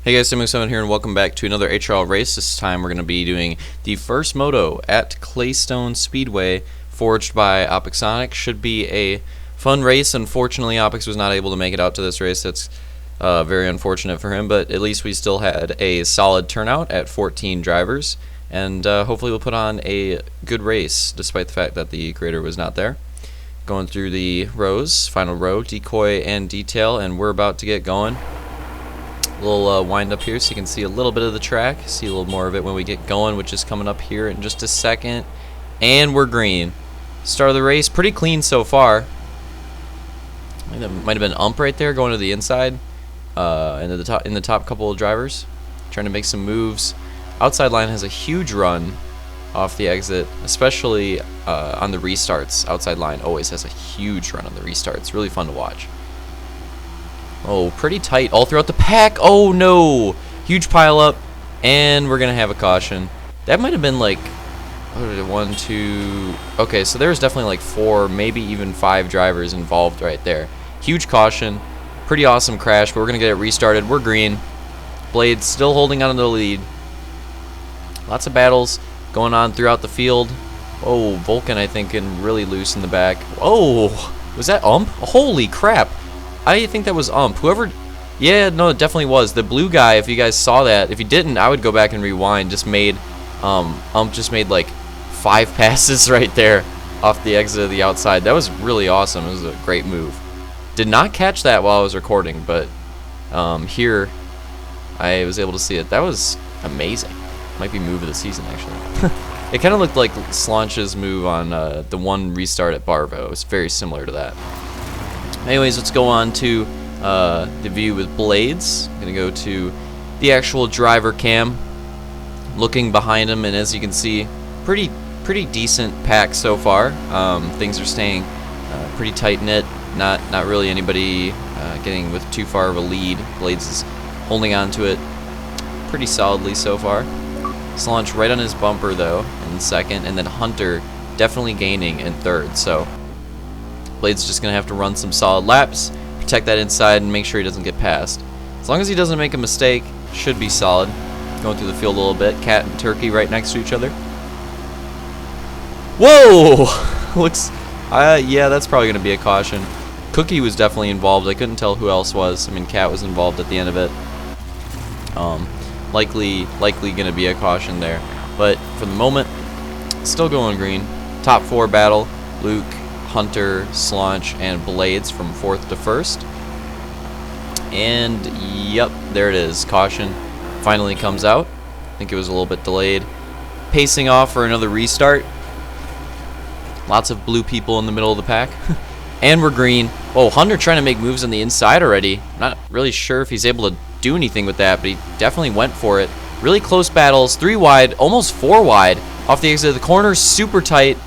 Hey guys, Tim7 here and welcome back to another HRL race. This time we're going to be doing the first moto at Claystone Speedway, forged by Opixonic. Should be a fun race. Unfortunately, Opix was not able to make it out to this race. That's very unfortunate for him, but at least we still had a solid turnout at 14 drivers, and hopefully we'll put on a good race despite the fact that the creator was not there. Going through the rows, final row, decoy and detail, and we're about to get going. Little wind up here so you can see a little bit of the track, see a little more of it when we get going, which is coming up here in just a second. And we're green. Start of the race, pretty clean so far. I think that might have been ump right there going to the inside, in the top couple of drivers, trying to make some moves. Outside line has a huge run off the exit, especially on the restarts. Outside line always has a huge run on the restarts. Really fun to watch. Oh, pretty tight all throughout the pack. Oh no, huge pile up, and we're gonna have a caution. That might have been like, what was it, 1, 2, okay, so there's definitely like 4, maybe even 5 drivers involved right there. Huge caution, pretty awesome crash, but we're gonna get it restarted. We're green. Blade still holding on to the lead. Lots of battles going on throughout the field. Oh, Vulcan I think getting really loose in the back. Oh, was that ump? Holy crap. I think that was ump. Whoever, yeah, no, it definitely was. The blue guy, if you guys saw that, if you didn't, I would go back and rewind. Just made, ump just made like 5 passes right there off the exit of the outside. That was really awesome. It was a great move. Did not catch that while I was recording, but here I was able to see it. That was amazing. Might be move of the season, actually. It kind of looked like Slaunch's move on the one restart at Barvo. It's very similar to that. Anyways, let's go on to the view with Blades. I'm gonna go to the actual driver cam, looking behind him, and as you can see, pretty decent pack so far. Things are staying pretty tight knit. Not really anybody getting with too far of a lead. Blades is holding on to it pretty solidly so far. Slaunch right on his bumper though in second, and then Hunter definitely gaining in third. So Blade's just going to have to run some solid laps, protect that inside, and make sure he doesn't get passed. As long as he doesn't make a mistake, should be solid. Going through the field a little bit. Cat and Turkey right next to each other. Whoa! Looks, yeah, that's probably going to be a caution. Cookie was definitely involved. I couldn't tell who else was. I mean, Cat was involved at the end of it. Likely going to be a caution there. But for the moment, still going green. Top 4 battle. Luke, Hunter, Slaunch, and Blades from 4th to 1st. And yep, there it is. Caution finally comes out. I think it was a little bit delayed. Pacing off for another restart. Lots of blue people in the middle of the pack. And we're green. Oh, Hunter trying to make moves on the inside already. Not really sure if he's able to do anything with that, but he definitely went for it. Really close battles. 3 wide, almost 4 wide. Off the exit of the corner, super tight.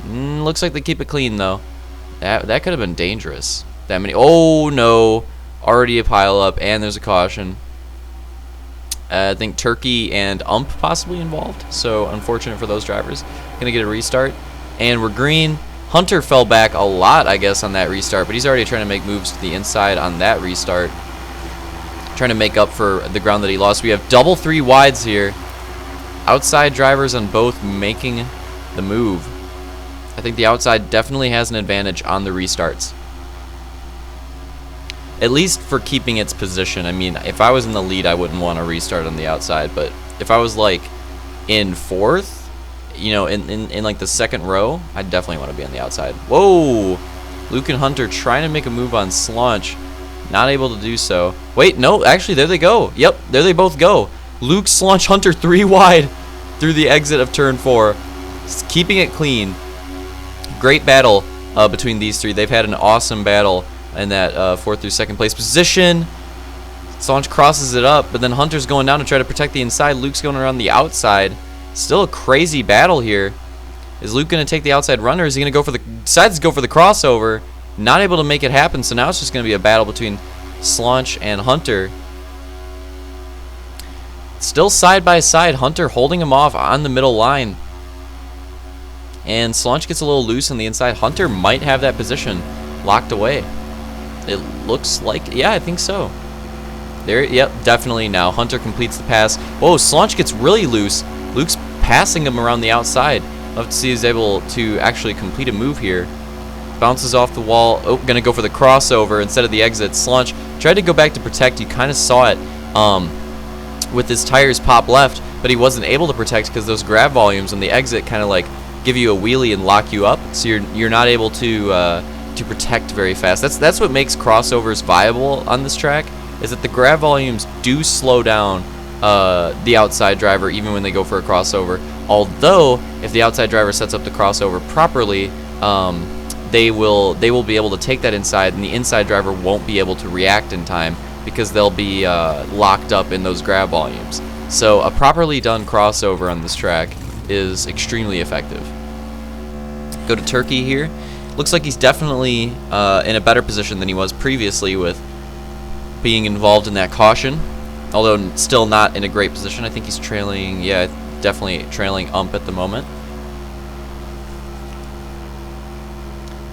Looks like they keep it clean though. That could have been dangerous. That many. Oh no! Already a pile up, and there's a caution. I think Turkey and ump possibly involved. So unfortunate for those drivers. Gonna get a restart, and we're green. Hunter fell back a lot, I guess, on that restart, but he's already trying to make moves to the inside on that restart, trying to make up for the ground that he lost. We have double 3 wides here. Outside drivers on both making the move. I think the outside definitely has an advantage on the restarts. At least for keeping its position. I mean, if I was in the lead, I wouldn't want to restart on the outside. But if I was like in 4th, you know, in like the 2nd row, I'd definitely want to be on the outside. Whoa! Luke and Hunter trying to make a move on Slaunch. Not able to do so. Wait, no, actually, there they go. Yep, there they both go. Luke, Slaunch, Hunter 3 wide through the exit of turn 4. Just keeping it clean. Great battle between these 3. They've had an awesome battle in that 4th through 2nd place position. Slaunch crosses it up, but then Hunter's going down to try to protect the inside. Luke's going around the outside. Still a crazy battle here. Is Luke going to take the outside runner? Is he going to go for the... decides to go for the crossover. Not able to make it happen, so now it's just going to be a battle between Slaunch and Hunter. Still side by side. Hunter holding him off on the middle line. And Slaunch gets a little loose on the inside. Hunter might have that position locked away. It looks like, yeah, I think so. There, yep, definitely now. Hunter completes the pass. Whoa, Slaunch gets really loose. Luke's passing him around the outside. Love to see he's able to actually complete a move here. Bounces off the wall. Oh, gonna go for the crossover instead of the exit. Slaunch tried to go back to protect. You kind of saw it with his tires pop left, but he wasn't able to protect because those grab volumes on the exit kind of like give you a wheelie and lock you up, so you're not able to protect very fast. That's what makes crossovers viable on this track, is that the grab volumes do slow down the outside driver even when they go for a crossover. Although if the outside driver sets up the crossover properly, they will be able to take that inside, and the inside driver won't be able to react in time because they'll be locked up in those grab volumes. So a properly done crossover on this track is extremely effective. Go to Turkey here. Looks like he's definitely in a better position than he was previously with being involved in that caution, although still not in a great position. I think he's trailing, yeah, definitely trailing Ump at the moment.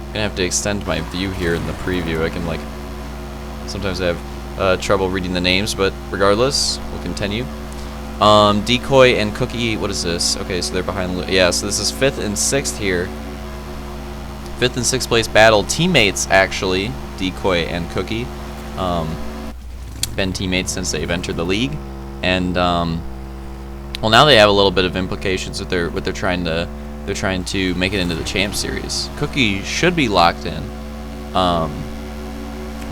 Gonna have to extend my view here in the preview. I can like, sometimes I have trouble reading the names, but regardless, we'll continue. Decoy and Cookie, what is this? Okay, so they're behind, yeah, so this is 5th and 6th here. 5th and 6th place battle. Teammates, actually, Decoy and Cookie. Been teammates since they've entered the league. And, well, now they have a little bit of implications with what they're trying to make it into the Champ Series. Cookie should be locked in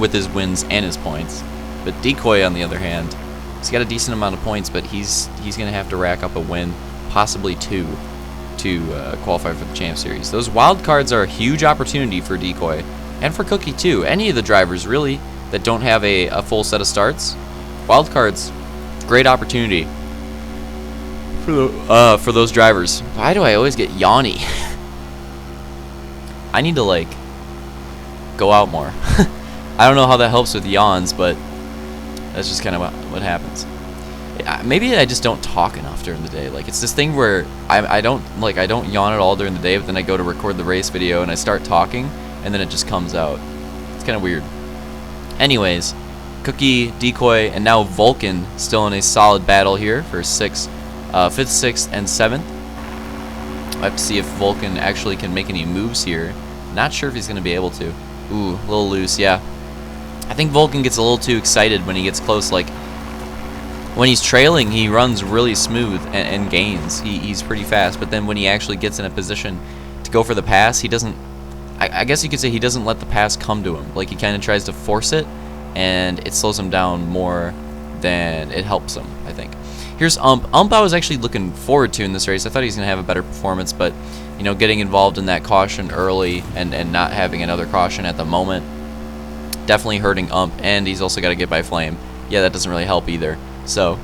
with his wins and his points. But Decoy, on the other hand, he's got a decent amount of points, but he's going to have to rack up a win, possibly 2, to qualify for the Champ Series. Those wild cards are a huge opportunity for Decoy, and for Cookie too. Any of the drivers, really, that don't have a full set of starts. Wild cards, great opportunity for those drivers. Why do I always get yawny? I need to, like, go out more. I don't know how that helps with yawns, but that's just kind of what happens. Maybe I just don't talk enough during the day. Like, it's this thing where I don't yawn at all during the day, but then I go to record the race video and I start talking, and then it just comes out. It's kind of weird. Anyways, Cookie, Decoy, and now Vulcan still in a solid battle here for 5th, 6th, and 7th. I have to see if Vulcan actually can make any moves here. Not sure if he's going to be able to. Ooh, a little loose, yeah. I think Vulcan gets a little too excited when he gets close. Like, when he's trailing, he runs really smooth and gains. He's pretty fast, but then when he actually gets in a position to go for the pass, he doesn't, I guess you could say he doesn't let the pass come to him. Like, he kind of tries to force it, and it slows him down more than it helps him, I think. Here's Ump. Ump I was actually looking forward to in this race. I thought he was going to have a better performance, but, you know, getting involved in that caution early and not having another caution at the moment, definitely hurting Ump, and he's also got to get by Flame. Yeah, that doesn't really help either. So,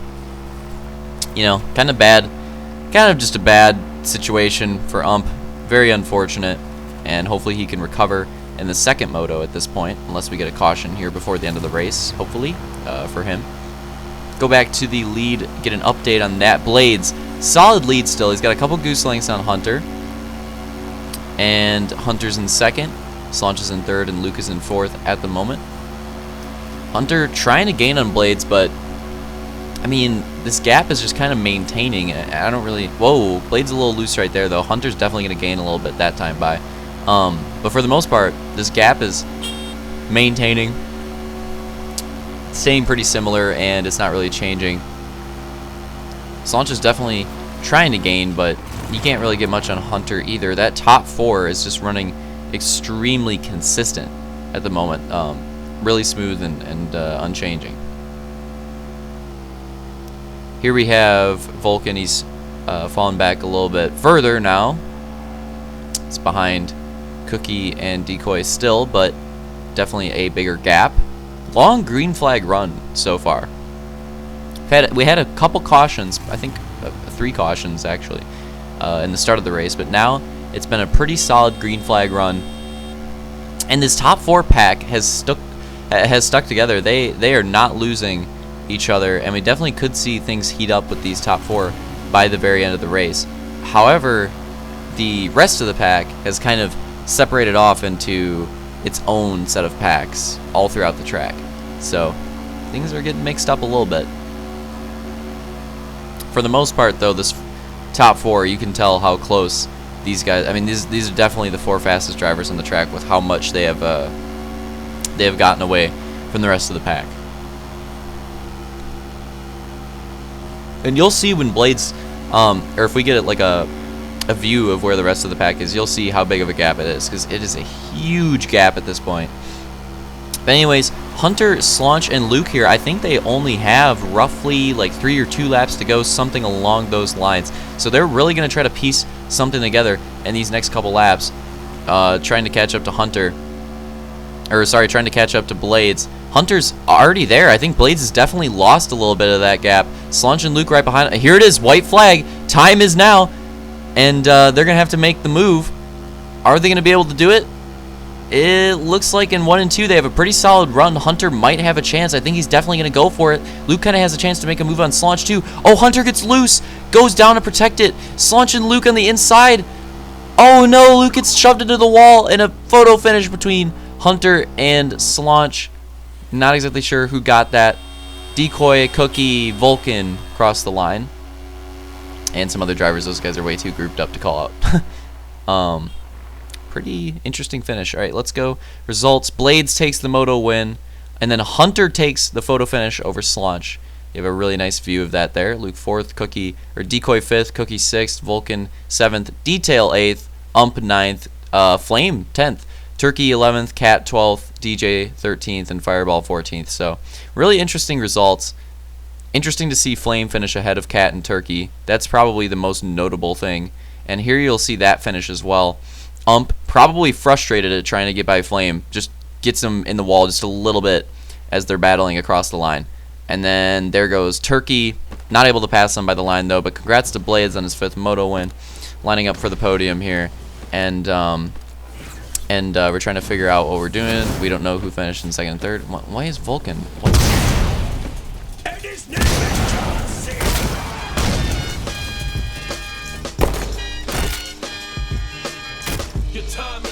you know, kind of just a bad situation for Ump. Very unfortunate, and hopefully he can recover in the second moto at this point, unless we get a caution here before the end of the race, hopefully, for him. Go back to the lead, get an update on that. Blades, solid lead still. He's got a couple goose lengths on Hunter, and Hunter's in second. Slaunch is in third, and Luke is in fourth at the moment. Hunter trying to gain on Blades, but I mean, this gap is just kind of maintaining. I don't really... Whoa, Blades a little loose right there, though. Hunter's definitely going to gain a little bit that time by. But for the most part, this gap is maintaining, staying pretty similar, and it's not really changing. Slaunch is definitely trying to gain, but you can't really get much on Hunter either. That top 4 is just running extremely consistent at the moment. Really smooth and unchanging. Here we have Vulcan. He's fallen back a little bit further now. It's behind Cookie and Decoy still, but definitely a bigger gap. Long green flag run so far. We had a couple cautions, I think 3 cautions actually, in the start of the race, but now it's been a pretty solid green flag run. And this top 4 pack has stuck together. They are not losing each other, and we definitely could see things heat up with these top 4 by the very end of the race. However, the rest of the pack has kind of separated off into its own set of packs all throughout the track. So things are getting mixed up a little bit. For the most part, though, this top 4, you can tell how close these guys. I mean, these are definitely the 4 fastest drivers on the track with how much they have gotten away from the rest of the pack. And you'll see when Blades, or if we get like a view of where the rest of the pack is, you'll see how big of a gap it is, because it is a huge gap at this point. But anyways, Hunter, Slaunch, and Luke here, I think they only have roughly like 3 or 2 laps to go, something along those lines. So they're really going to try to piece something together in these next couple laps, trying to catch up to Hunter. Or, sorry, trying to catch up to Blades. Hunter's already there. I think Blades has definitely lost a little bit of that gap. Slaunch and Luke right behind. Here it is, white flag. Time is now. And they're going to have to make the move. Are they going to be able to do it? It looks like in 1 and 2 they have a pretty solid run. Hunter might have a chance. I think he's definitely going to go for it. Luke kind of has a chance to make a move on Slaunch too. Oh, Hunter gets loose. Goes down to protect it. Slaunch and Luke on the inside. Oh no, Luke gets shoved into the wall in a photo finish between Hunter and Slaunch. Not exactly sure who got that. Decoy, Cookie, Vulcan crossed the line. And some other drivers. Those guys are way too grouped up to call out. Pretty interesting finish. All right, let's go. Results. Blades takes the Moto win. And then Hunter takes the photo finish over Slaunch. You have a really nice view of that there. Luke 4th, Cookie, or Decoy 5th, Cookie 6th, Vulcan 7th, Detail 8th, Ump 9th, Flame 10th, Turkey 11th, Cat 12th, DJ 13th, and Fireball 14th. So really interesting results. Interesting to see Flame finish ahead of Cat and Turkey. That's probably the most notable thing. And here you'll see that finish as well. Ump probably frustrated at trying to get by Flame. Just gets him in the wall just a little bit as they're battling across the line. And then there goes Turkey. Not able to pass him by the line though, but congrats to Blades on his 5th Moto win. Lining up for the podium here. And we're trying to figure out what we're doing. We don't know who finished in 2nd and 3rd. Why is Vulcan? What? Your time